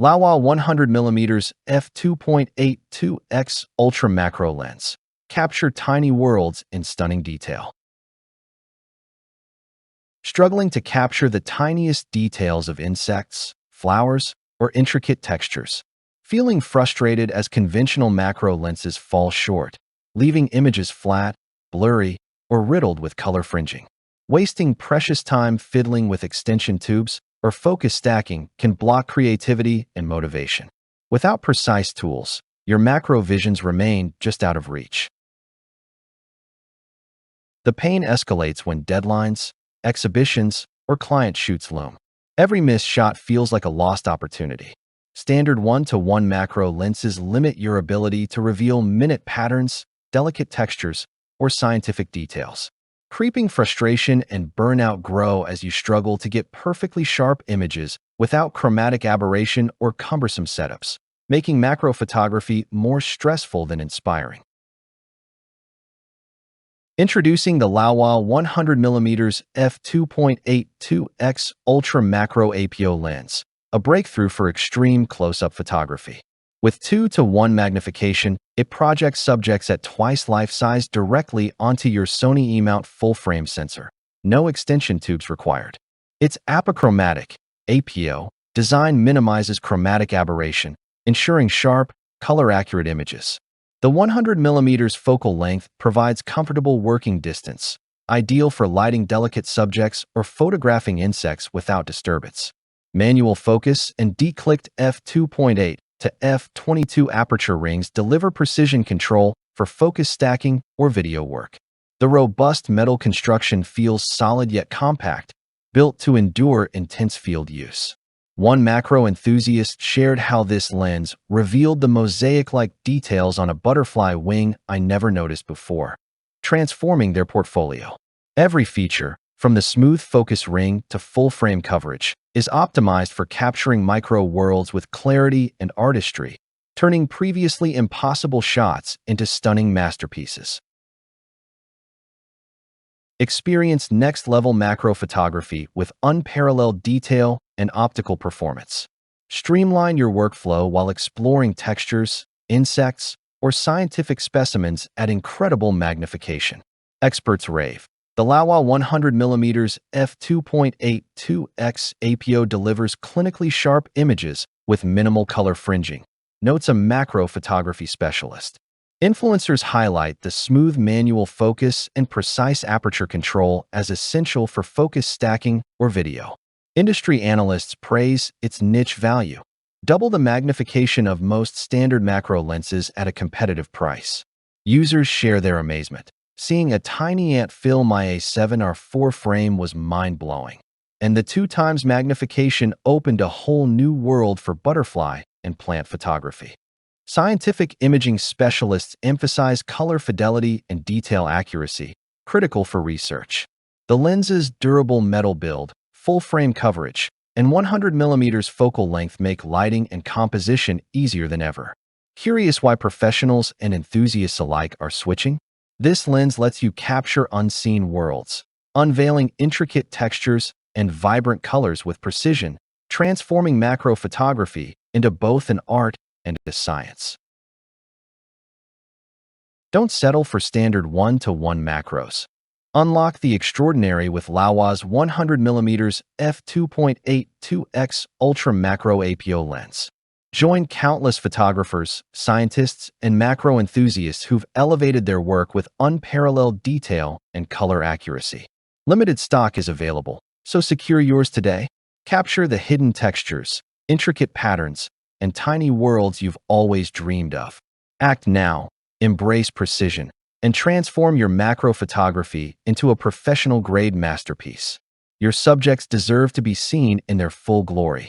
Laowa 100mm f2.82x ultra macro lens. Capture tiny worlds in stunning detail. Struggling to capture the tiniest details of insects, flowers, or intricate textures. Feeling frustrated as conventional macro lenses fall short, leaving images flat, blurry, or riddled with color fringing. Wasting precious time fiddling with extension tubes or focus stacking can block creativity and motivation. Without precise tools, your macro visions remain just out of reach. The pain escalates when deadlines, exhibitions, or client shoots loom. Every missed shot feels like a lost opportunity. Standard 1:1 macro lenses limit your ability to reveal minute patterns, delicate textures, or scientific details. Creeping frustration and burnout grow as you struggle to get perfectly sharp images without chromatic aberration or cumbersome setups, making macro photography more stressful than inspiring. Introducing the Laowa 100mm f2.82x Ultra Macro APO lens, a breakthrough for extreme close-up photography. With 2:1 magnification, it projects subjects at twice life size directly onto your Sony E-mount full-frame sensor. No extension tubes required. Its apochromatic APO design minimizes chromatic aberration, ensuring sharp, color-accurate images. The 100mm focal length provides comfortable working distance, ideal for lighting delicate subjects or photographing insects without disturbance. Manual focus and declicked f2.8 to f22 aperture rings deliver precision control for focus stacking or video work. The robust metal construction feels solid yet compact, built to endure intense field use. One macro enthusiast shared how this lens revealed the mosaic-like details on a butterfly wing I never noticed before, transforming their portfolio. Every feature, from the smooth focus ring to full-frame coverage, is optimized for capturing micro worlds with clarity and artistry, turning previously impossible shots into stunning masterpieces. Experience next-level macro photography with unparalleled detail and optical performance. Streamline your workflow while exploring textures, insects, or scientific specimens at incredible magnification. Experts rave. The Laowa 100mm f2.82x APO delivers clinically sharp images with minimal color fringing, notes a macro photography specialist. Influencers highlight the smooth manual focus and precise aperture control as essential for focus stacking or video. Industry analysts praise its niche value, double the magnification of most standard macro lenses at a competitive price. Users share their amazement. Seeing a tiny ant fill my A7R4 frame was mind-blowing, and the 2x magnification opened a whole new world for butterfly and plant photography. Scientific imaging specialists emphasize color fidelity and detail accuracy, critical for research. The lens's durable metal build, full-frame coverage, and 100mm focal length make lighting and composition easier than ever. Curious why professionals and enthusiasts alike are switching? This lens lets you capture unseen worlds, unveiling intricate textures and vibrant colors with precision, transforming macro photography into both an art and a science. Don't settle for standard 1:1 macros. Unlock the extraordinary with Laowa's 100mm f2.82x Ultra Macro APO lens. Join countless photographers, scientists, and macro enthusiasts who've elevated their work with unparalleled detail and color accuracy. Limited stock is available, so secure yours today. Capture the hidden textures, intricate patterns, and tiny worlds you've always dreamed of. Act now, embrace precision, and transform your macro photography into a professional-grade masterpiece. Your subjects deserve to be seen in their full glory.